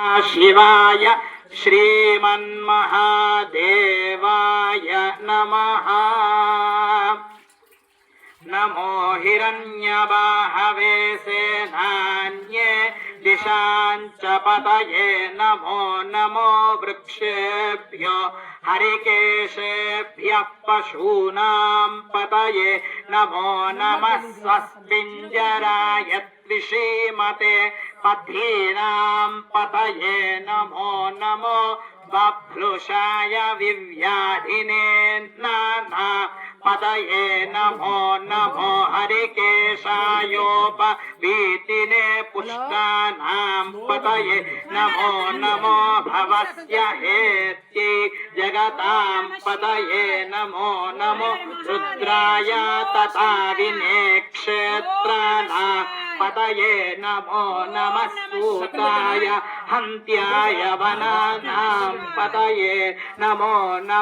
शिवाय श्रीमन्महादेवाय नमः। नमो हिरण्यबाहवे सेनान्ये दिशाञ्च पतये नमो नमो वृक्षेभ्यो हरिकेशेभ्यः पशूनां पतये नमो नमः स्वस्मिञ्जराय त्रिशीमते पथीनां पतये नमो नमो बभ्लुषाय विव्याधिने नाना पतये नमो नमो हरिकेशायोपवीतिने पुष्टानां पतये नमो नमो भवस्य हेत्यै जगतां पतये नमो नमो रुद्राय तथा विनेक्षेत्राणां पतये नमो नमः सूताय हन्त्याय वनानां पतये नमो नमः।